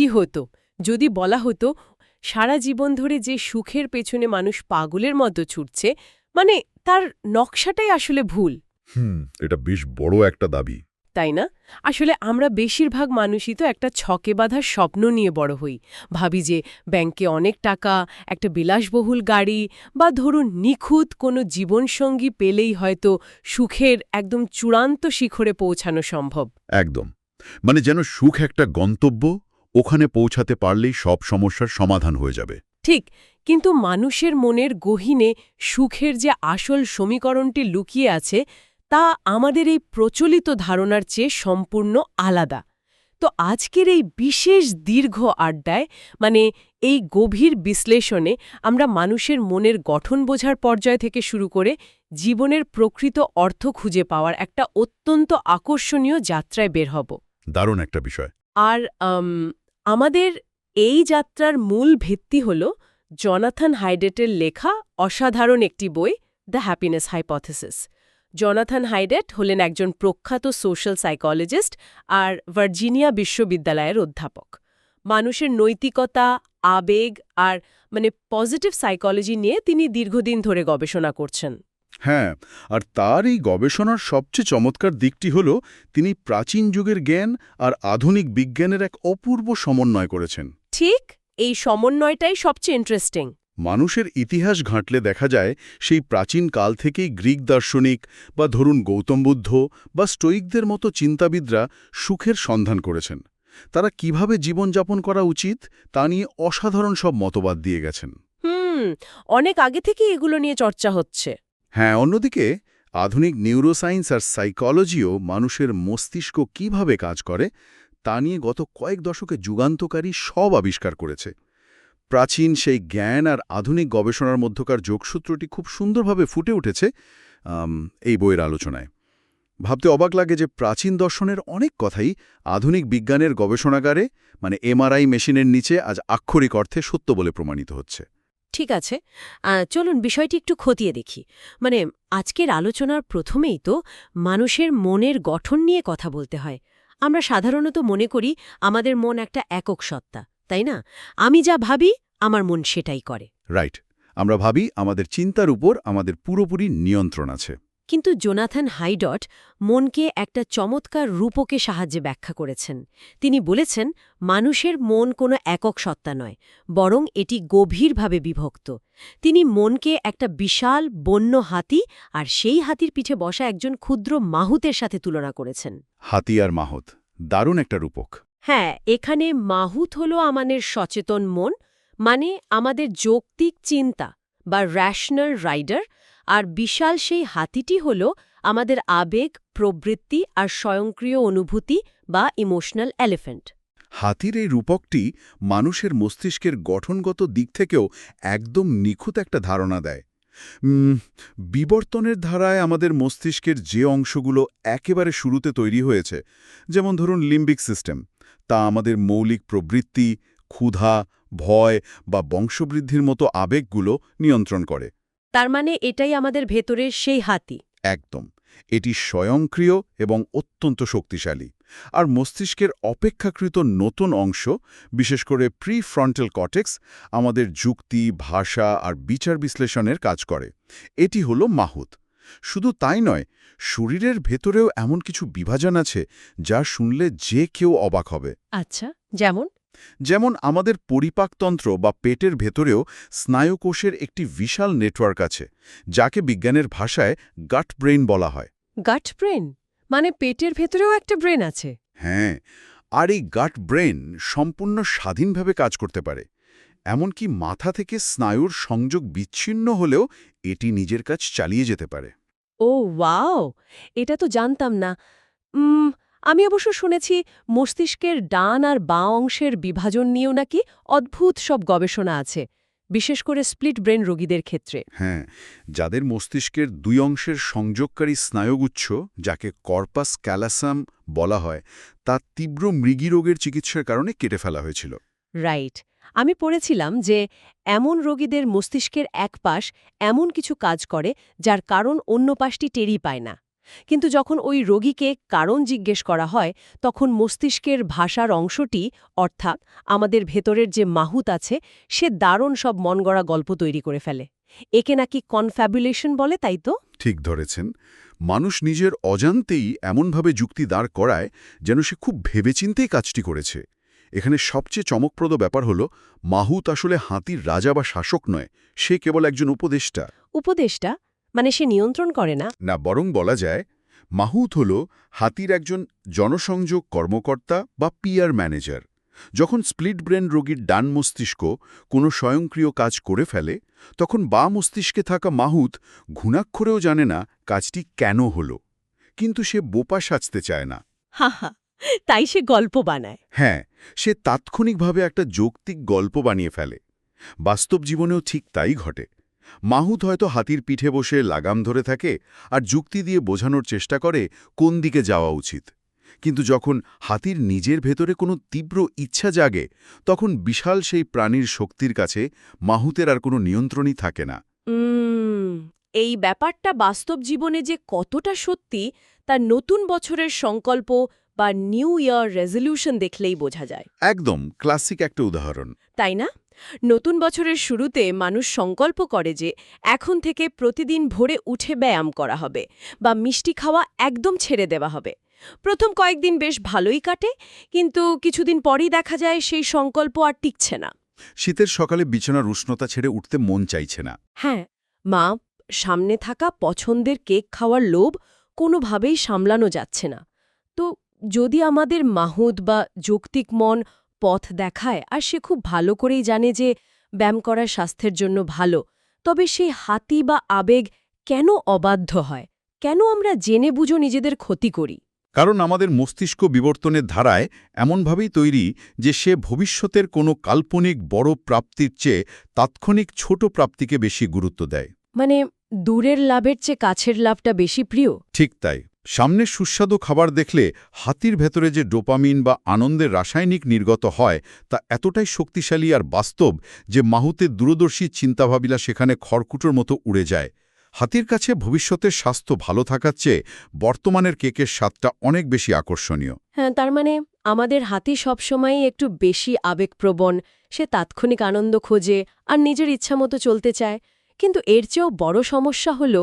কি হতো যদি বলা হতো সারা জীবন ধরে যে সুখের পেছনে মানুষ পাগলের মতো ছুটছে, মানে তার নকশাটাই আসলে ভুল। এটা বেশ বড় একটা দাবি। তাই না? আসলে আমরা বেশিরভাগ মানুষই তো একটা ছকে বাঁধা স্বপ্ন নিয়ে বড় হই। ভাবি যে ব্যাংকে অনেক টাকা, একটা বিলাসবহুল গাড়ি বা ধরুন নিখুঁত কোনো জীবনসঙ্গী পেলেই হয়তো সুখের একদম চূড়ান্ত শিখরে পৌঁছানো সম্ভব। একদম। মানে যেন সুখ একটা গন্তব্য, ওখানে পৌঁছাতে পারলেই সব সমস্যার সমাধান হয়ে যাবে। ঠিক, কিন্তু মানুষের মনের গহীনে সুখের যে আসল সমীকরণটি লুকিয়ে আছে তা আমাদের এই প্রচলিত ধারণার চেয়ে সম্পূর্ণ আলাদা। তো আজকের এই বিশেষ দীর্ঘ আড্ডায়, মানে এই গভীর বিশ্লেষণে, আমরা মানুষের মনের গঠন বোঝার পর্যায় থেকে শুরু করে জীবনের প্রকৃত অর্থ খুঁজে পাওয়ার একটা অত্যন্ত আকর্ষণীয় যাত্রায় বের হব। দারুণ একটা বিষয়। আর আমাদের এই যাত্রার মূল ভিত্তি হল জনাথন হাইডেটের লেখা অসাধারণ একটি বই, দ্য হ্যাপিনেস হাইপোথিসিস। জনাথন হাইডেট হলেন একজন প্রখ্যাত সোশ্যাল সাইকোলজিস্ট আর ভার্জিনিয়া বিশ্ববিদ্যালয়ের অধ্যাপক। মানুষের নৈতিকতা, আবেগ আর পজিটিভ সাইকোলজি নিয়ে তিনি দীর্ঘদিন ধরে গবেষণা করছেন। হ্যাঁ, আর তার এই গবেষণার সবচেয়ে চমৎকার দিকটি হল তিনি প্রাচীন যুগের জ্ঞান আর আধুনিক বিজ্ঞানের এক অপূর্ব সমন্বয় করেছেন। ঠিক, এই সমন্বয়টাই সবচেয়ে ইন্টারেস্টিং। মানুষের ইতিহাস ঘাঁটলে দেখা যায় সেই প্রাচীন কাল থেকেই গ্রিক দার্শনিক বা ধরুন গৌতম বুদ্ধ বা স্টোয়িকদের মতো চিন্তাবিদরা সুখের সন্ধান করেছেন। তারা কিভাবে জীবনযাপন করা উচিত তা নিয়ে অসাধারণ সব মতবাদ দিয়ে গেছেন। অনেক আগে থেকে এগুলো নিয়ে চর্চা হচ্ছে। হ্যাঁ, অন্যদিকে আধুনিক নিউরোসায়েন্স আর সাইকোলজিও মানুষের মস্তিষ্ক কিভাবে কাজ করে তা নিয়ে গত কয়েক দশকে যুগান্তকারী সব আবিষ্কার করেছে। প্রাচীন সেই জ্ঞান আর আধুনিক গবেষণার মধ্যকার যোগসূত্রটি খুব সুন্দরভাবে ফুটে উঠেছে এই বইয়ের আলোচনায়। ভাবতে অবাক লাগে যে প্রাচীন দর্শনের অনেক কথাই আধুনিক বিজ্ঞানের গবেষণাগারে, মানে এমআরআই মেশিনের নিচে আজ আক্ষরিক অর্থে সত্য বলে প্রমাণিত হচ্ছে। ঠিক আছে, চলুন বিষয়টি একটু খতিয়ে দেখি। আজকের আলোচনার প্রথমেই তো মানুষের মনের গঠন নিয়ে কথা বলতে হয়। আমরা সাধারণত মনে করি আমাদের মন একটা একক সত্তা, তাই না? আমি যা ভাবি আমার মন সেটাই করে। রাইট, আমরা ভাবি আমাদের চিন্তার উপর আমাদের পুরোপুরি নিয়ন্ত্রণ আছে। কিন্তু জোনাথন হাইডট মনকে একটা চমৎকার রূপকে সাহায্যে ব্যাখ্যা করেছেন। তিনি বলেছেন মানুষের মন কোনো একক সত্তা নয়, বরং এটি গভীরভাবে বিভক্ত। তিনি মনকে একটা বিশাল বন্য হাতি আর সেই হাতির পিঠে বসা একজন ক্ষুদ্র মাহুতের সাথে তুলনা করেছেন। হাতি আর মাহুত, দারুণ একটা রূপক। হ্যাঁ, এখানে মাহুত হল আমাদের সচেতন মন, মানে আমাদের যৌক্তিক চিন্তা বা র্যাশনাল রাইডার, আর বিশাল সেই হাতিটি হল আমাদের আবেগ, প্রবৃত্তি আর স্বয়ংক্রিয় অনুভূতি বা ইমোশনাল এলিফ্যান্ট। হাতির এই রূপকটি মানুষের মস্তিষ্কের গঠনগত দিক থেকেও একদম নিখুঁত একটা ধারণা দেয়। বিবর্তনের ধারায় আমাদের মস্তিষ্কের যে অংশগুলো একেবারে শুরুতে তৈরি হয়েছে, যেমন ধরুন লিম্বিক সিস্টেম, তা আমাদের মৌলিক প্রবৃত্তি, ক্ষুধা, ভয় বা বংশবৃদ্ধির মতো আবেগগুলো নিয়ন্ত্রণ করে। তার মানে এটাই আমাদের ভেতরের সেই হাতি। একদম, এটি স্বয়ংক্রিয় এবং অত্যন্ত শক্তিশালী। আর মস্তিষ্কের অপেক্ষাকৃত নতুন অংশ, বিশেষ করে প্রিফ্রন্টাল কর্টেক্স, আমাদের যুক্তি, ভাষা আর বিচার বিশ্লেষণের কাজ করে। এটি হলো মাহুত। শুধু তাই নয়, শরীরের ভেতরেও এমন কিছু বিভাজন আছে যা শুনলে যে কেউ অবাক হবে। আচ্ছা, যেমন? যেমন আমাদের পরিপাকতন্ত্র বা পেটের ভেতরেও স্নায়ুকোষের একটি বিশাল নেটওয়ার্ক আছে, যাকে বিজ্ঞানের ভাষায় গাট ব্রেইন বলা হয়। গাট ব্রেন? মানে পেটের ভেতরেও একটা ব্রেন আছে? হ্যাঁ, আর এই গাট ব্রেন সম্পূর্ণ স্বাধীনভাবে কাজ করতে পারে। এমনকি মাথা থেকে স্নায়ুর সংযোগ বিচ্ছিন্ন হলেও এটি নিজের কাজ চালিয়ে যেতে পারে। ও ওয়াও! এটা তো জানতাম না। আমি অবশ্য শুনেছি মস্তিষ্কের ডান আর বাঁ অংশের বিভাজন নিয়েও নাকি অদ্ভুত সব গবেষণা আছে, বিশেষ করে স্প্লিট ব্রেন রোগীদের ক্ষেত্রে। হ্যাঁ, যাদের মস্তিষ্কের দুই অংশের সংযোগকারী স্নায়ুগুচ্ছ, যাকে কর্পাস ক্যালাসাম বলা হয়, তা তীব্র মৃগী রোগের চিকিৎসার কারণে কেটে ফেলা হয়েছিল। রাইট, আমি পড়েছিলাম যে এমন রোগীদের মস্তিষ্কের এক পাশ এমন কিছু কাজ করে যার কারণ অন্য পাশটি টেরই পায় না। কিন্তু যখন ওই রোগীকে কারণ জিজ্ঞেস করা হয় তখন মস্তিষ্কের ভাষার অংশটি অর্থাৎ আমাদের ভেতরের যে মাহুত আছে সে দারুণ সব মনগড়া গল্প তৈরি করে ফেলে। একে নাকি কনফ্যাবুলেশন বলে, তাই তো? ঠিক ধরেছেন। মানুষ নিজের অজান্তেই এমনভাবে যুক্তি দাঁড় করায় যেন সে খুব ভেবেচিন্তেই কাজটি করেছে। এখানে সবচেয়ে চমকপ্রদ ব্যাপার হল মাহুত আসলে হাতির রাজা বা শাসক নয়, সে কেবল একজন উপদেষ্টা। উপদেষ্টা মানে সে নিয়ন্ত্রণ করে না? না, বরং বলা যায় মাহুত হল হাতির একজন জনসংযোগ কর্মকর্তা বা পিআর ম্যানেজার। যখন স্প্লিট ব্রেন রোগীর ডান মস্তিষ্ক কোনো স্বয়ংক্রিয় কাজ করে ফেলে তখন বা মস্তিষ্কে থাকা মাহুত ঘুণাক্ষরেও জানে না কাজটি কেন হলো, কিন্তু সে বোপা সাজতে চায় না। হা হা, তাই সে গল্প বানায়। হ্যাঁ, সে তাৎক্ষণিকভাবে একটা যৌক্তিক গল্প বানিয়ে ফেলে। বাস্তব জীবনেও ঠিক তাই ঘটে। মাহুত হয়তো হাতির পিঠে বসে লাগাম ধরে থাকে আর যুক্তি দিয়ে বোঝানোর চেষ্টা করে কোন দিকে যাওয়া উচিত। কিন্তু যখন হাতির নিজের ভেতরে কোনো তীব্র ইচ্ছা জাগে তখন বিশাল সেই প্রাণীর শক্তির কাছে মাহুতের আর কোনো নিয়ন্ত্রণই থাকে না। এই ব্যাপারটা বাস্তব জীবনে যে কতটা সত্যি তার নতুন বছরের সংকল্প বা নিউ ইয়ার রেজলিউশন দেখলেই বোঝা যায়। একদম ক্লাসিক একটা উদাহরণ। তাই না? নতুন বছরের শুরুতে মানুষ সংকল্প করে যে এখন থেকে প্রতিদিন ভোরে উঠে ব্যায়াম করা হবে বা মিষ্টি খাওয়া একদম ছেড়ে দেওয়া হবে। প্রথম কয়েকদিন বেশ ভালোই কাটে, কিন্তু কিছুদিন পরই দেখা যায় সেই সংকল্প আর টিকছে না। শীতের সকালে বিছানার উষ্ণতা ছেড়ে উঠতে মন চাইছে না। হ্যাঁ, মা সামনে থাকা পছন্দের কেক খাওয়ার লোভ কোনোভাবেই সামলানো যাচ্ছে না। তো যদি আমাদের মাহুত বা যৌক্তিক মন পথ দেখায় আর সে খুব ভালো করেই জানে যে ব্যায়াম করা স্বাস্থ্যের জন্য ভালো, তবে সেই হাতি বা আবেগ কেন অবাধ্য হয়? কেন আমরা জেনে বুঝো নিজেদের ক্ষতি করি? কারণ আমাদের মস্তিষ্ক বিবর্তনের ধারায় এমনভাবেই তৈরি যে সে ভবিষ্যতের কোনো কাল্পনিক বড় প্রাপ্তির চেয়ে তাৎক্ষণিক ছোট প্রাপ্তিকে বেশি গুরুত্ব দেয়। মানে দূরের লাভের চেয়ে কাছের লাভটা বেশি প্রিয়? ঠিক তাই। সামনে সুস্বাদু খাবার দেখলে হাতির ভেতরে যে ডোপামিন বা আনন্দের রাসায়নিক নির্গত হয় তা এতটাই শক্তিশালী আর বাস্তব যে মাহুতের দূরদর্শী চিন্তাভাবনা সেখানে খড়কুটোর মতো উড়ে যায়। হাতির কাছে ভবিষ্যতের স্বাস্থ্য ভালো থাকার চেয়ে বর্তমানের কেকের স্বাদটা অনেক বেশি আকর্ষণীয়। হ্যাঁ, তার মানে আমাদের হাতি সবসময়ই একটু বেশি আবেগপ্রবণ, সে তাৎক্ষণিক আনন্দ খোঁজে আর নিজের ইচ্ছামতো চলতে চায়। কিন্তু এর চেয়েও বড় সমস্যা হল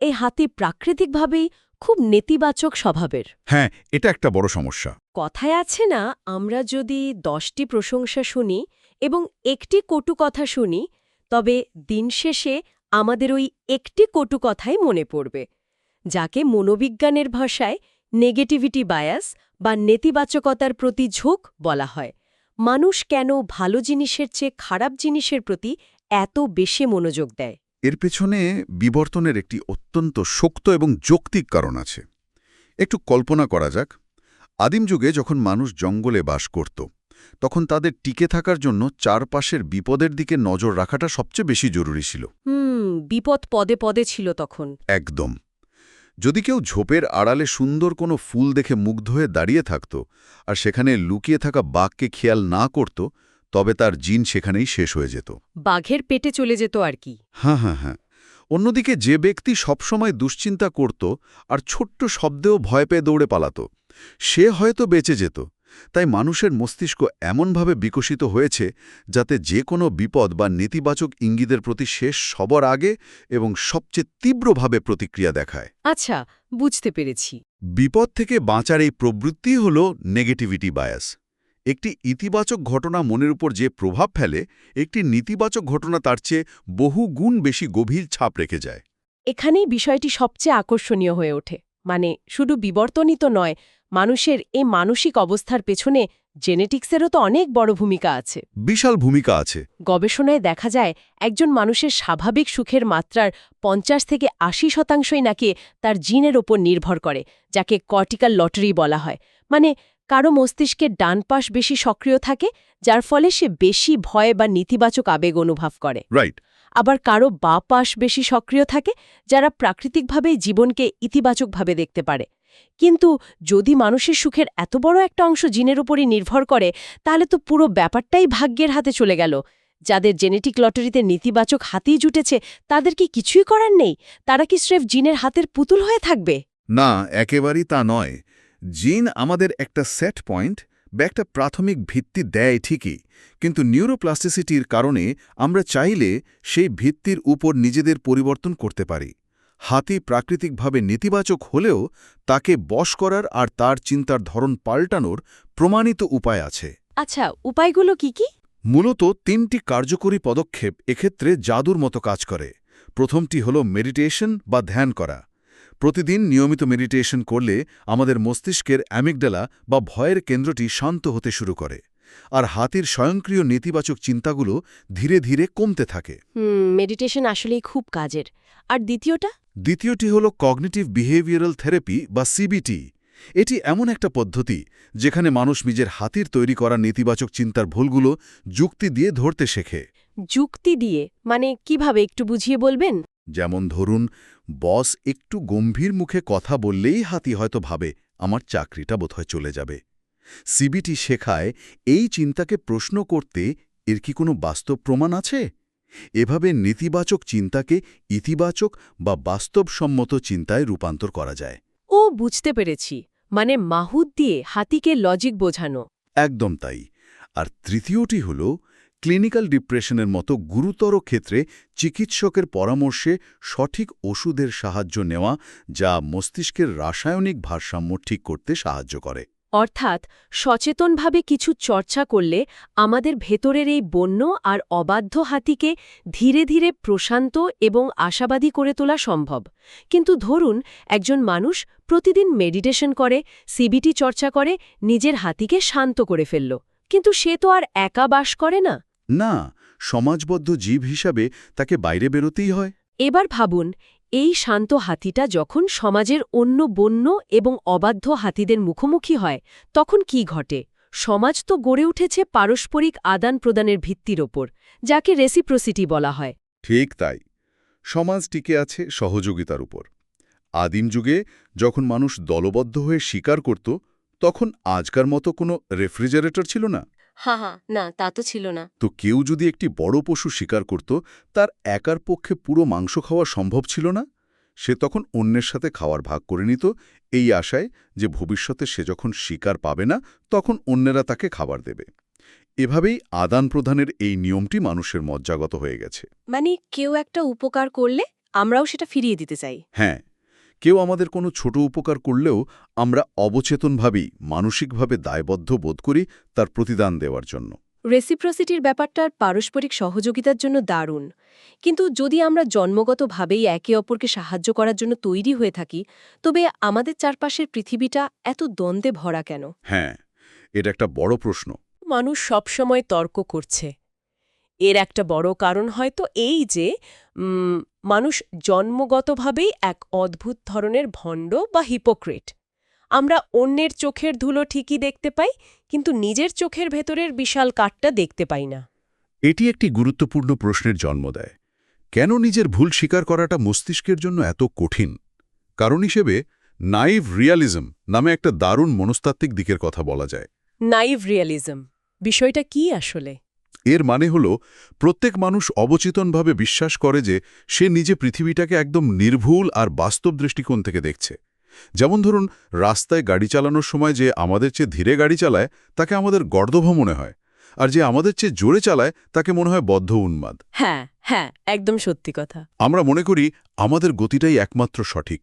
এই হাতি প্রাকৃতিকভাবেই খুব নেতিবাচক স্বভাবের। হ্যাঁ, এটা একটা বড় সমস্যা। কথায় আছে না, আমরা যদি 10টি প্রশংসা শুনি এবং একটি কটু কথা শুনি তবে দিন শেষে আমাদের ওই একটি কটু কথাই মনে পড়বে, যাকে মনোবিজ্ঞানের ভাষায় নেগেটিভিটি বায়াস বা নেতিবাচকতার প্রতি ঝোঁক বলা হয়। মানুষ কেন ভালো জিনিসের চেয়ে খারাপ জিনিসের প্রতি এত বেশি মনোযোগ দেয়? এর পেছনে বিবর্তনের একটি অত্যন্ত শক্ত এবং যৌক্তিক কারণ আছে। একটু কল্পনা করা যাক, আদিম যুগে যখন মানুষ জঙ্গলে বাস করত তখন তাদের টিকে থাকার জন্য চারপাশের বিপদের দিকে নজর রাখাটা সবচেয়ে বেশি জরুরি ছিল। বিপদ পদে পদে ছিল তখন। একদম। যদি কেউ ঝোপের আড়ালে সুন্দর কোনো ফুল দেখে মুগ্ধ হয়ে দাঁড়িয়ে থাকত আর সেখানে লুকিয়ে থাকা বাঘকে খেয়াল না করত তবে তার জিন সেখানেই শেষ হয়ে যেত। বাঘের পেটে চলে যেত আর কি। হ্যাঁ। অন্যদিকে যে ব্যক্তি সবসময় দুশ্চিন্তা করত আর ছোট্ট শব্দেও ভয় পেয়ে দৌড়ে পালাত সে হয়তো বেঁচে যেত। তাই মানুষের মস্তিষ্ক এমনভাবে বিকশিত হয়েছে যাতে যে কোনো বিপদ বা নেতিবাচক ইঙ্গিতের প্রতি শেষ সবার আগে এবং সবচেয়ে তীব্রভাবে প্রতিক্রিয়া দেখায়। আচ্ছা, বুঝতে পেরেছি। বিপদ থেকে বাঁচার এই প্রবৃত্তি হল নেগেটিভিটি বায়াস। একটি ইতিবাচক ঘটনা মনের উপর যে প্রভাব ফেলে একটি নেতিবাচক ঘটনা তার চেয়ে বহু গুণ বেশি গভীর ছাপ রেখে যায়। এখানেই বিষয়টি সবচেয়ে আকর্ষণীয় হয়ে ওঠে। মানে শুধু বিবর্তনই তো নয়, মানুষের এই মানসিক অবস্থার পেছনে জেনেটিক্সেরও তো অনেক বড় ভূমিকা আছে। বিশাল ভূমিকা আছে। গবেষণায় দেখা যায় একজন মানুষের স্বাভাবিক সুখের মাত্রার 50 থেকে 80% নাকি তার জিনের ওপর নির্ভর করে, যাকে কর্টিক্যাল লটারি বলা হয়। মানে কারো মস্তিষ্কের ডান পাশ বেশি সক্রিয় থাকে, যার ফলে সে বেশি ভয় বা নেতিবাচক আবেগ অনুভব করে। রাইট। আবার কারো বা পাশ বেশি সক্রিয় থাকে, যারা প্রাকৃতিকভাবেই জীবনকে ইতিবাচকভাবে দেখতে পারে। কিন্তু যদি মানুষের সুখের এত বড় একটা অংশ জিনের উপরই নির্ভর করে, তাহলে তো পুরো ব্যাপারটাই ভাগ্যের হাতে চলে গেল। যাদের জেনেটিক লটারিতে নেতিবাচক হাতিই জুটেছে তাদের কি কিছুই করার নেই? তারা কি স্রেফ জিনের হাতের পুতুল হয়ে থাকবে? না, একেবারেই তা নয়। জিন আমাদের একটা সেট পয়েন্ট বা একটা প্রাথমিক ভিত্তি দেয় ঠিকই, কিন্তু নিউরোপ্লাস্টিসিটির কারণে আমরা চাইলে সেই ভিত্তির উপর নিজেদের পরিবর্তন করতে পারি। হাতি প্রাকৃতিকভাবে নেতিবাচক হলেও তাকে বশ করার আর তার চিন্তার ধরন পাল্টানোর প্রমাণিত উপায় আছে। আচ্ছা, উপায়গুলো কি কি? মূলত ৩টি কার্যকরী পদক্ষেপ এক্ষেত্রে জাদুর মতো কাজ করে। প্রথমটি হল মেডিটেশন বা ধ্যান করা। প্রতিদিন নিয়মিত মেডিটেশন করলে আমাদের মস্তিষ্কের অ্যামিগডালা বা ভয়ের কেন্দ্রটি শান্ত হতে শুরু করে, আর হাতির স্বয়ংক্রিয় নেতিবাচক চিন্তাগুলো ধীরে ধীরে কমতে থাকে। মেডিটেশন আসলেই খুব কাজের। আর দ্বিতীয়টা? দ্বিতীয়টি হল কগনিটিভ বিহেভিয়ারাল থেরাপি বা সিবিটি। এটি এমন একটা পদ্ধতি যেখানে মানুষ নিজের হাতির তৈরি করা নেতিবাচক চিন্তার ভুলগুলো যুক্তি দিয়ে ধরতে শেখে। যুক্তি দিয়ে মানে কিভাবে, একটু বুঝিয়ে বলবেন? যেমন ধরুন, বস একটু গম্ভীর মুখে কথা বললেই হাতি হয়তো ভাবে আমার চাকরিটা বোধহয় চলে যাবে। সিবিটি শেখায় এই চিন্তাকে প্রশ্ন করতে এর কি কোনো বাস্তব প্রমাণ আছে। এভাবে নেতিবাচক চিন্তাকে ইতিবাচক বা বাস্তবসম্মত চিন্তায় রূপান্তর করা যায়। ও, বুঝতে পেরেছি। মানে মাহুত দিয়ে হাতিকে লজিক বোঝানো। একদম তাই। আর তৃতীয়টি হল ক্লিনিক্যাল ডিপ্রেশনের মতো গুরুতর ক্ষেত্রে চিকিৎসকের পরামর্শে সঠিক ওষুধের সাহায্য নেওয়া, যা মস্তিষ্কের রাসায়নিক ভারসাম্য ঠিক করতে সাহায্য করে। অর্থাৎ সচেতনভাবে কিছু চর্চা করলে আমাদের ভেতরের এই বন্য আর অবাধ্য হাতিকে ধীরে ধীরে প্রশান্ত এবং আশাবাদী করে তোলা সম্ভব। কিন্তু ধরুন, একজন মানুষ প্রতিদিন মেডিটেশন করে, সিবিটি চর্চা করে, নিজের হাতিকে শান্ত করে ফেলল, কিন্তু সে তো আর একা বাস করে না। না, সমাজবদ্ধ জীব হিসাবে তাকে বাইরে বেরোতেই হয়। এবার ভাবুন, এই শান্ত হাতিটা যখন সমাজের অন্য বন্য এবং অবাধ্য হাতিদের মুখোমুখি হয়, তখন কি ঘটে? সমাজ তো গড়ে উঠেছে পারস্পরিক আদান প্রদানের ভিত্তির ওপর, যাকে রেসিপ্রোসিটি বলা হয়। ঠিক তাই। সমাজ টিকে আছে সহযোগিতার উপর। আদিম যুগে যখন মানুষ দলবদ্ধ হয়ে শিকার করত, তখন আজকার মতো কোনো রেফ্রিজারেটর ছিল না। হ্যাঁ, না, তা তো ছিল না। তো কেউ যদি একটি বড় পশু শিকার করত, তার একার পক্ষে পুরো মাংস খাওয়া সম্ভব ছিল না। সে তখন অন্যের সাথে খাওয়ার ভাগ করে নিত, এই আশায় যে ভবিষ্যতে সে যখন শিকার পাবে না, তখন অন্যেরা তাকে খাবার দেবে। এভাবেই আদান প্রদানের এই নিয়মটি মানুষের মজ্জাগত হয়ে গেছে। মানে কেউ একটা উপকার করলে আমরাও সেটা ফিরিয়ে দিতে চাই। হ্যাঁ, কেউ আমাদের কোনো ছোট উপকার করলেও আমরা অবচেতনভাবেই মানসিকভাবে দায়বদ্ধ বোধ করি তার প্রতিদান দেওয়ার জন্য। রেসিপ্রসিটির ব্যাপারটা পারস্পরিক সহযোগিতার জন্য দারুণ। কিন্তু যদি আমরা জন্মগতভাবেই একে অপরকে সাহায্য করার জন্য তৈরি হয়ে থাকি, তবে আমাদের চারপাশের পৃথিবীটা এত দ্বন্দ্বে ভরা কেন? হ্যাঁ, এটা একটা বড় প্রশ্ন। মানুষ সবসময় তর্ক করছে। এর একটা বড় কারণ হয়তো এই যে মানুষ জন্মগতভাবেই এক অদ্ভুত ধরনের ভণ্ড বা হিপোক্রেট। আমরা অন্যের চোখের ধুলো ঠিকই দেখতে পাই, কিন্তু নিজের চোখের ভেতরের বিশাল কাঠটা দেখতে পাই না। এটি একটি গুরুত্বপূর্ণ প্রশ্নের জন্ম দেয়। কেন নিজের ভুল স্বীকার করাটা মস্তিষ্কের জন্য এত কঠিন? কারণ হিসেবে নাইভ রিয়ালিজম নামে একটা দারুণ মনস্তাত্ত্বিক দিকের কথা বলা যায়। নাইভ রিয়ালিজম বিষয়টা কি আসলে? এর মানে হল, প্রত্যেক মানুষ অবচেতনভাবে বিশ্বাস করে যে সে নিজে পৃথিবীটাকে একদম নির্ভুল আর বাস্তব দৃষ্টিকোণ থেকে দেখছে। যেমন ধরুন, রাস্তায় গাড়ি চালানোর সময় যে আমাদের চেয়ে ধীরে গাড়ি চালায় তাকে আমাদের গর্দভ মনে হয়, আর যে আমাদের চেয়ে জোরে চালায় তাকে মনে হয় বদ্ধ উন্মাদ। হ্যাঁ, একদম সত্যি কথা। আমরা মনে করি আমাদের গতিটাই একমাত্র সঠিক।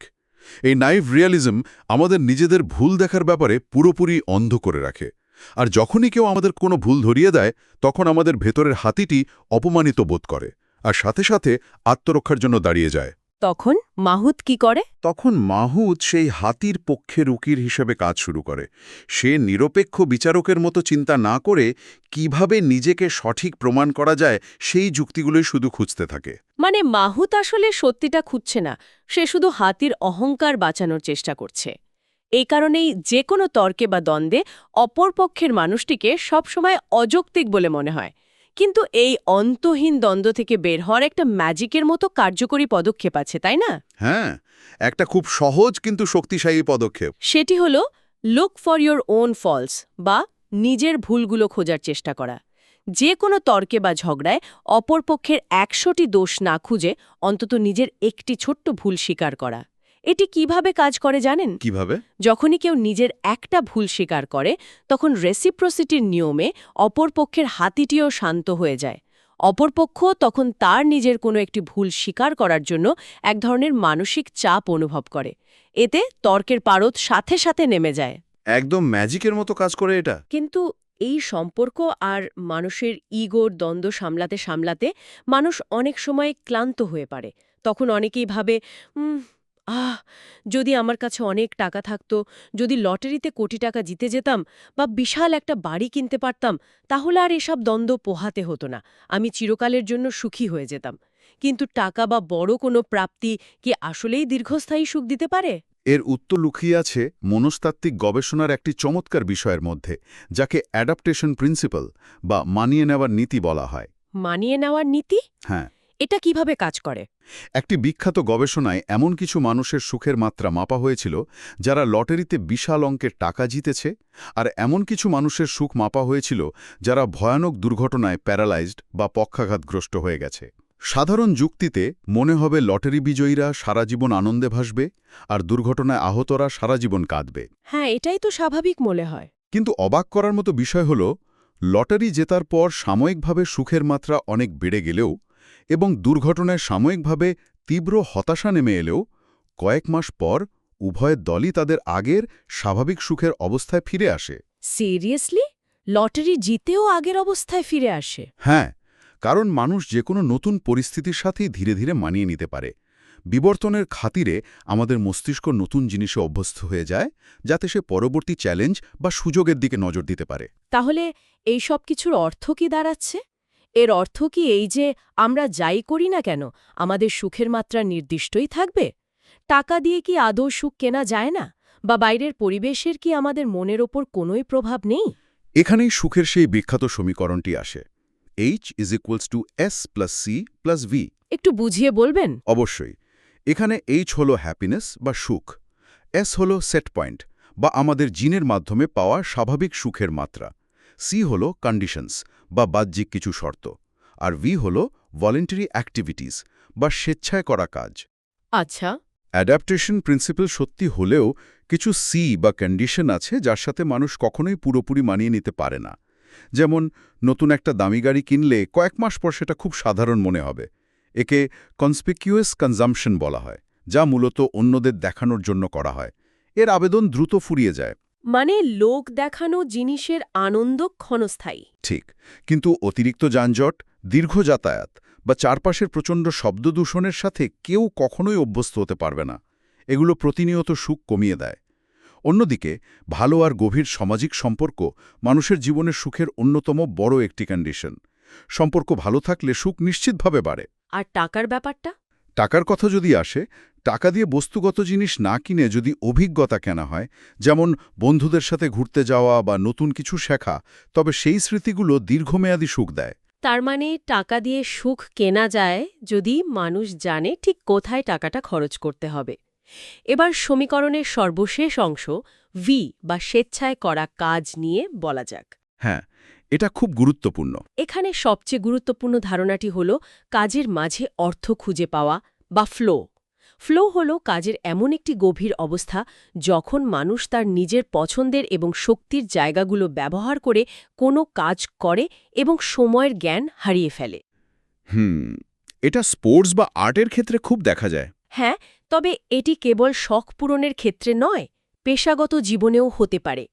এই নাইভ রিয়ালিজম আমাদের নিজেদের ভুল দেখার ব্যাপারে পুরোপুরি অন্ধ করে রাখে। আর যখনই কেউ আমাদের কোনো ভুল ধরিয়ে দেয়, তখন আমাদের ভেতরের হাতিটি অপমানিত বোধ করে আর সাথে সাথে আত্মরক্ষার জন্য দাঁড়িয়ে যায়। তখন মাহুত কি করে? তখন মাহুত সেই হাতির পক্ষের উকিল হিসেবে কাজ শুরু করে। সে নিরপেক্ষ বিচারকের মতো চিন্তা না করে কিভাবে নিজেকে সঠিক প্রমাণ করা যায় সেই যুক্তিগুলোই শুধু খুঁজতে থাকে। মানে মাহুত আসলে সত্যিটা খুঁজছে না, সে শুধু হাতির অহংকার বাঁচানোর চেষ্টা করছে। এই কারণেই যে কোনো তর্কে বা দ্বন্দ্বে অপরপক্ষের মানুষটিকে সবসময় অযৌক্তিক বলে মনে হয়। কিন্তু এই অন্তহীন দ্বন্দ্ব থেকে বের হওয়ার একটা ম্যাজিকের মতো কার্যকরী পদক্ষেপ আছে, তাই না? হ্যাঁ, একটা খুব সহজ কিন্তু শক্তিশালী পদক্ষেপ। সেটি হলো look for your own faults বা নিজের ভুলগুলো খোঁজার চেষ্টা করা। যে কোনো তর্কে বা ঝগড়ায় অপরপক্ষের ১০০টি দোষ না খুঁজে অন্তত নিজের একটি ছোট্ট ভুল স্বীকার করা। এটি কিভাবে কাজ করে জানেন? কিভাবে? যখনই কেউ নিজের একটা ভুল স্বীকার করে তখন রেসিপ্রোসিটির নিয়মে অপরপক্ষের হাতিটিও শান্ত হয়ে যায়। অপরপক্ষ তখন তার নিজের কোনো একটি ভুল স্বীকার করার জন্য এক ধরনের মানসিক চাপ অনুভব করে। এতে তর্কের পারদ সাথে সাথে নেমে যায়। একদম ম্যাজিকের মতো কাজ করে এটা। কিন্তু এই সম্পর্ক আর মানুষের ইগোর দ্বন্দ্ব সামলাতে সামলাতে মানুষ অনেক সময় ক্লান্ত হয়ে পারে। তখন অনেকেই ভাবে, "উম, যদি আমার কাছে অনেক টাকা থাকতো, যদি লটারিতে কোটি টাকা জিতে যেতাম বা বিশাল একটা বাড়ি কিনতে পারতাম, তাহলে আর এসব দ্বন্দ্ব পোহাতে হতো না, আমি চিরকালের জন্য সুখী হয়ে যেতাম।" কিন্তু টাকা বা বড় কোনো প্রাপ্তি কি আসলেই দীর্ঘস্থায়ী সুখ দিতে পারে? এর উত্তর লুকিয়ে আছে মনস্তাত্ত্বিক গবেষণার একটি চমৎকার বিষয়ের মধ্যে, যাকে অ্যাডাপ্টেশন প্রিন্সিপাল বা মানিয়ে নেওয়ার নীতি বলা হয়। মানিয়ে নেওয়ার নীতি? হ্যাঁ, এটা কিভাবে কাজ করে? একটি বিখ্যাত গবেষণায় এমন কিছু মানুষের সুখের মাত্রা মাপা হয়েছিল যারা লটারিতে বিশাল অঙ্কের টাকা জিতেছে, আর এমন কিছু মানুষের সুখ মাপা হয়েছিল যারা ভয়ানক দুর্ঘটনায় প্যারালাইজড বা পক্ষাঘাতগ্রস্ত হয়ে গেছে। সাধারণ যুক্তিতে মনে হবে লটারি বিজয়ীরা সারা জীবন আনন্দে ভাসবে আর দুর্ঘটনায় আহতরা সারা জীবন কাঁদবে। হ্যাঁ, এটাই তো স্বাভাবিক মনে হয়। কিন্তু অবাক করার মতো বিষয় হল, লটারি জেতার পর সাময়িকভাবে সুখের মাত্রা অনেক বেড়ে গেলেও এবং দুর্ঘটনায় সাময়িকভাবে তীব্র হতাশা নেমে এলেও কয়েক মাস পর উভয় দলই তাদের আগের স্বাভাবিক সুখের অবস্থায় ফিরে আসে। সিরিয়াসলি? লটারি জিতেও আগের অবস্থায় ফিরে আসে? হ্যাঁ, কারণ মানুষ যে কোনো নতুন পরিস্থিতির সাথেই ধীরে ধীরে মানিয়ে নিতে পারে। বিবর্তনের খাতিরে আমাদের মস্তিষ্ক নতুন জিনিসে অভ্যস্ত হয়ে যায়, যাতে সে পরবর্তী চ্যালেঞ্জ বা সুযোগের দিকে নজর দিতে পারে। তাহলে এই সব কিছুর অর্থ কি দাঁড়াচ্ছে? এর অর্থ কি এই যে আমরা যাই করি না কেন আমাদের সুখের মাত্রা নির্দিষ্টই থাকবে? টাকা দিয়ে কি আদৌ সুখ কেনা যায় না? বা বাইরের পরিবেশের কি আমাদের মনের ওপর কোনোই প্রভাব নেই? এখানেই সুখের সেই বিখ্যাত সমীকরণটি আসে, H = S+C+V। একটু বুঝিয়ে বলবেন? অবশ্যই। এখানে H হল হ্যাপিনেস বা সুখ, S হল সেট পয়েন্ট বা আমাদের জিনের মাধ্যমে পাওয়া স্বাভাবিক সুখের মাত্রা, C হল কন্ডিশনস বা বাহ্যিক কিছু শর্ত, আর V হল ভলেন্টারি অ্যাক্টিভিটিস বা স্বেচ্ছায় করা কাজ। আচ্ছা। অ্যাডাপ্টেশন প্রিন্সিপাল সত্যি হলেও কিছু সি বা কন্ডিশন আছে যার সাথে মানুষ কখনোই পুরোপুরি মানিয়ে নিতে পারে না। যেমন নতুন একটা দামি গাড়ি কিনলে কয়েক মাস পর সেটা খুব সাধারণ মনে হবে। একে কনসপিকিউয়াস কনজাম্পশন বলা হয়, যা মূলত অন্যদের দেখানোর জন্য করা হয়। এর আবেদন দ্রুত ফুরিয়ে যায়। মানে লোক দেখানো জিনিসের আনন্দ ক্ষণস্থায়ী। ঠিক, কিন্তু অতিরিক্ত যানজট, দীর্ঘ যাতায়াত বা চারপাশের প্রচণ্ড শব্দদূষণের সাথে কেউ কখনোই অভ্যস্ত হতে পারবে না। এগুলো প্রতিনিয়ত সুখ কমিয়ে দেয়। অন্যদিকে ভালো আর গভীর সামাজিক সম্পর্ক মানুষের জীবনের সুখের অন্যতম বড় একটি কন্ডিশন। সম্পর্ক ভালো থাকলে সুখ নিশ্চিতভাবে বাড়ে। আর টাকার ব্যাপারটা? টাকার কথা যদি আসে, টাকা দিয়ে বস্তুগত জিনিস না কিনে যদি অভিজ্ঞতা কেনা হয়, যেমন বন্ধুদের সাথে ঘুরতে যাওয়া বা নতুন কিছু শেখা, তবে সেই স্মৃতিগুলো দীর্ঘমেয়াদী সুখ দেয়। তার মানে টাকা দিয়ে সুখ কেনা যায় যদি মানুষ জানে ঠিক কোথায় টাকাটা খরচ করতে হবে। এবার সমীকরণের সর্বশেষ অংশ ভি বা স্বেচ্ছায় করা কাজ নিয়ে বলা যাক। হ্যাঁ, এটা খুব গুরুত্বপূর্ণ। এখানে সবচেয়ে গুরুত্বপূর্ণ ধারণাটি হল কাজের মাঝে অর্থ খুঁজে পাওয়া বা ফ্লো। ফ্লো হল কাজের এমন একটি গভীর অবস্থা যখন মানুষ তার নিজের পছন্দের এবং শক্তির জায়গাগুলো ব্যবহার করে কোনো কাজ করে এবং সময়ের জ্ঞান হারিয়ে ফেলে। এটা স্পোর্টস বা আর্টের ক্ষেত্রে খুব দেখা যায়। হ্যাঁ, তবে এটি কেবল শখ পূরণের ক্ষেত্রে নয়, পেশাগত জীবনেও হতে পারে।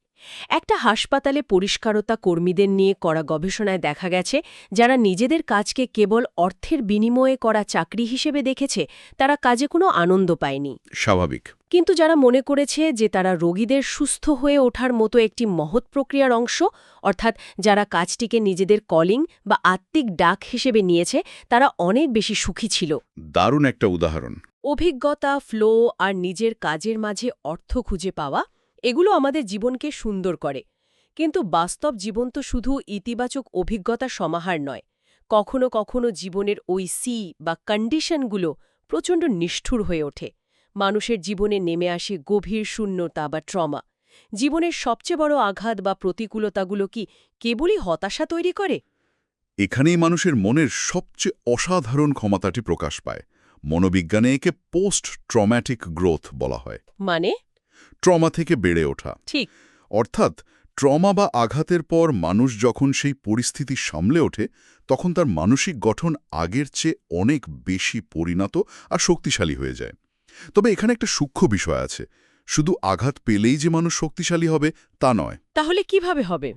একটা হাসপাতালে পরিষ্কারতা কর্মীদের নিয়ে করা গবেষণায় দেখা গেছে, যারা নিজেদের কাজকে কেবল অর্থের বিনিময়ে করা চাকরি হিসেবে দেখেছে, তারা কাজে কোনো আনন্দ পায়নি। স্বাভাবিক। কিন্তু যারা মনে করেছে যে তারা রোগীদের সুস্থ হয়ে ওঠার মতো একটি মহৎ প্রক্রিয়ার অংশ, অর্থাৎ যারা কাজটিকে নিজেদের কলিং বা আত্মিক ডাক হিসেবে নিয়েছে, তারা অনেক বেশি সুখী ছিল। দারুণ একটা উদাহরণ। অভিজ্ঞতা, ফ্লো আর নিজের কাজের মাঝে অর্থ খুঁজে পাওয়া, এগুলো আমাদের জীবনকে সুন্দর করে। কিন্তু বাস্তব জীবন তো শুধু ইতিবাচক অভিজ্ঞতার সমাহার নয়। কখনো কখনো জীবনের ওই সি বা কন্ডিশনগুলো প্রচণ্ড নিষ্ঠুর হয়ে ওঠে। মানুষের জীবনে নেমে আসে গভীর শূন্যতা বা ট্রমা। জীবনের সবচেয়ে বড় আঘাত বা প্রতিকূলতাগুলো কি কেবলই হতাশা তৈরি করে? এখানেই মানুষের মনের সবচেয়ে অসাধারণ ক্ষমতাটি প্রকাশ পায়। মনোবিজ্ঞানে একে পোস্ট ট্রমাটিক গ্রোথ বলা হয়। মানে? ট্রমা থেকে বেড়ে ওঠা। ঠিক। অর্থাৎ ট্রমা বা আঘাতের পর মানুষ যখন সেই পরিস্থিতি সামলে ওঠে, তখন তার মানসিক গঠন আগের চেয়ে অনেক বেশি পরিণত আর শক্তিশালী হয়ে যায়। তবে এখানে একটা সূক্ষ্ম বিষয় আছে। শুধু আঘাত পেলেই যে মানুষ শক্তিশালী হবে তা নয়। তাহলে কিভাবে হবে?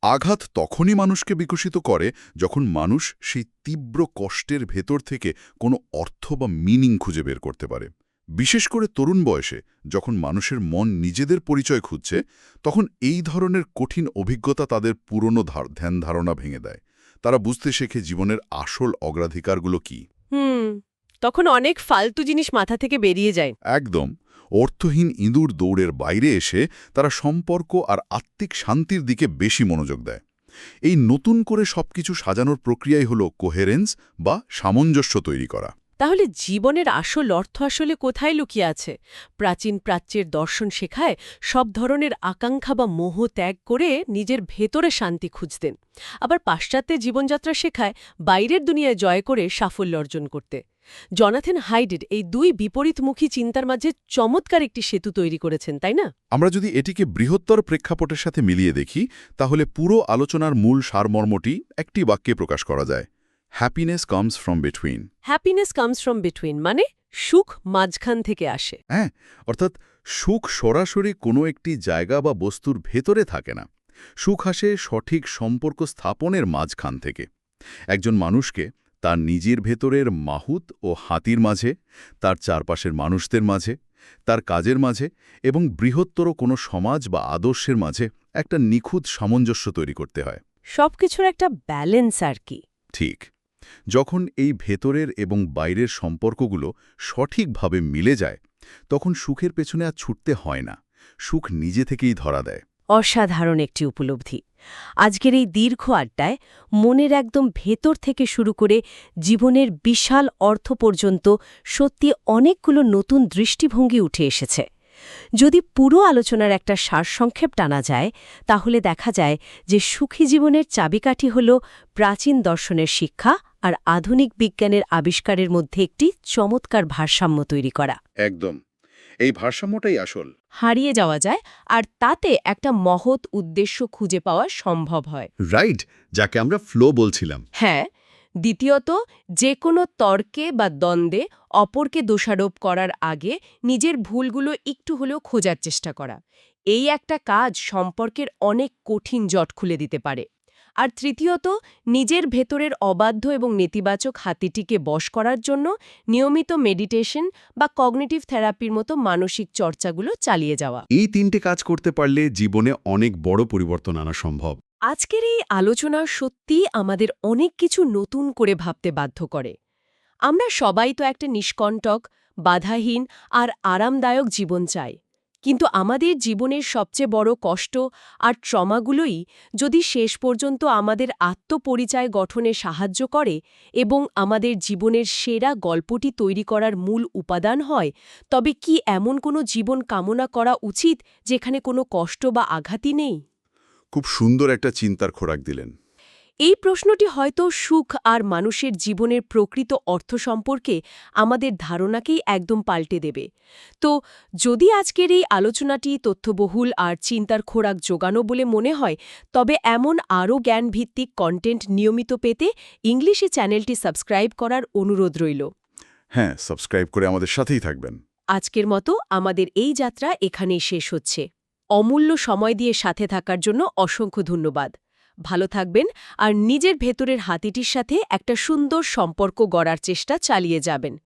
আঘাত তখনই মানুষকে বিকশিত করে যখন মানুষ সেই তীব্র কষ্টের ভেতর থেকে কোনো অর্থ বা মিনিং খুঁজে বের করতে পারে। বিশেষ করে তরুণ বয়সে যখন মানুষের মন নিজেদের পরিচয় খুঁজছে, তখন এই ধরনের কঠিন অভিজ্ঞতা তাদের পুরনো ধ্যান ধারণা ভেঙে দেয়। তারা বুঝতে শেখে জীবনের আসল অগ্রাধিকারগুলো কি। তখন অনেক ফালতু জিনিস মাথা থেকে বেরিয়ে যায়। একদম। অর্থহীন ইঁদুর দৌড়ের বাইরে এসে তারা সম্পর্ক আর আত্মিক শান্তির দিকে বেশি মনোযোগ দেয়। এই নতুন করে সবকিছু সাজানোর প্রক্রিয়াই হল কোহেরেন্স বা সামঞ্জস্য তৈরি করা। তাহলে জীবনের আসল অর্থ আসলে কোথায় লুকিয়ে আছে? প্রাচীন প্রাচ্যের দর্শন শেখায় সব ধরনের আকাঙ্ক্ষা বা মোহ ত্যাগ করে নিজের ভেতরে শান্তি খুঁজতেন। আবার পাশ্চাত্যের জীবনযাত্রা শেখায় বাইরের দুনিয়ায় জয় করে সাফল্য অর্জন করতে। জনাথন হাইডেড এই দুই বিপরীতমুখী চিন্তার মাঝে চমৎকার একটি সেতু তৈরি করেছেন, তাই না? আমরা যদি এটিকে বৃহত্তর প্রেক্ষাপটের সাথে মিলিয়ে দেখি, তাহলে পুরো আলোচনার মূল সারমর্মটি একটি বাক্যে প্রকাশ করা যায়: happiness comes from between. Happiness comes from between মানে সুখ মাঝখান থেকে আসে। হ্যাঁ, অর্থাৎ সুখ সরাসরি কোনো একটি জায়গা বা বস্তুর ভেতরে থাকে না। সুখ আসে সঠিক সম্পর্ক স্থাপনের মাঝখান থেকে। একজন মানুষকে তার নিজের ভেতরের মাহুত ও হাতির মাঝে, তার চারপাশের মানুষদের মাঝে, তার কাজের মাঝে এবং বৃহত্তর কোনো সমাজ বা আদর্শের মাঝে একটা নিখুঁত সামঞ্জস্য তৈরি করতে হয়। সবকিছুর একটা ব্যালেন্স আর কি। ঠিক। যখন এই ভেতরের এবং বাইরের সম্পর্কগুলো সঠিকভাবে মিলে যায়, তখন সুখের পেছনে আর ছুটতে হয় না। সুখ নিজে থেকেই ধরা দেয়। অসাধারণ একটি উপলব্ধি। আজকের এই দীর্ঘ আড্ডায় মনের একদম ভেতর থেকে শুরু করে জীবনের বিশাল অর্থ পর্যন্ত সত্যি অনেকগুলো নতুন দৃষ্টিভঙ্গি উঠে এসেছে। যদি পুরো আলোচনার একটা সারসংক্ষেপ টানা যায়, তাহলে দেখা যায় যে সুখী জীবনের চাবিকাঠি হল প্রাচীন দর্শনের শিক্ষা আর আধুনিক বিজ্ঞানের আবিষ্কারের মধ্যে একটি চমৎকার ভারসাম্য তৈরি করা। একদম। এই ভারসাম্যটাই আসল। হারিয়ে যাওয়া যায় আর তাতে একটা মহৎ উদ্দেশ্য খুঁজে পাওয়া সম্ভব হয়। রাইট, যাকে আমরা ফ্লো বলছিলাম। হ্যাঁ। দ্বিতীয়ত, যে কোনো তর্কে বা দ্বন্দ্বে অপরকে দোষারোপ করার আগে নিজের ভুলগুলো একটু হলেও খোঁজার চেষ্টা করা। এই একটা কাজ সম্পর্কের অনেক কঠিন জট খুলে দিতে পারে। আর তৃতীয়ত, নিজের ভেতরের অবাধ্য এবং নেতিবাচক হাতিটিকে বশ করার জন্য নিয়মিত মেডিটেশন বা কগনিটিভ থেরাপির মতো মানসিক চর্চাগুলো চালিয়ে যাওয়া। এই তিনটে কাজ করতে পারলে জীবনে অনেক বড় পরিবর্তন আনা সম্ভব। আজকের এই আলোচনা সত্যিই আমাদের অনেক কিছু নতুন করে ভাবতে বাধ্য করে। আমরা সবাই তো একটা নিষ্কণ্টক, বাধাহীন আর আরামদায়ক জীবন চাই। কিন্তু আমাদের জীবনের সবচেয়ে বড় কষ্ট আর ট্রমাগুলোই যদি শেষ পর্যন্ত আমাদের আত্মপরিচয় গঠনে সাহায্য করে এবং আমাদের জীবনের সেরা গল্পটি তৈরি করার মূল উপাদান হয়, তবে কি এমন কোনো জীবন কামনা করা উচিত যেখানে কোনো কষ্ট বা আঘাতই নেই? খুব সুন্দর একটা চিন্তার খোরাক দিলেন। এই প্রশ্নটি হয়তো সুখ আর মানুষের জীবনের প্রকৃত অর্থ সম্পর্কে আমাদের ধারণাকেই একদম পাল্টে দেবে। তো যদি আজকের এই আলোচনাটি তথ্যবহুল আর চিন্তার খোরাক জোগানো বলে মনে হয়, তবে এমন আরও জ্ঞানভিত্তিক কন্টেন্ট নিয়মিত পেতে ইংলিশে চ্যানেলটি সাবস্ক্রাইব করার অনুরোধ রইল। হ্যাঁ, সাবস্ক্রাইব করে আমাদের সাথেই থাকবেন। আজকের মতো আমাদের এই যাত্রা এখানেই শেষ হচ্ছে। অমূল্য সময় দিয়ে সাথে থাকার জন্য অসংখ্য ধন্যবাদ। ভালো থাকবেন আর নিজের ভেতরের হাতিটির সাথে একটা সুন্দর সম্পর্ক গড়ার চেষ্টা চালিয়ে যাবেন।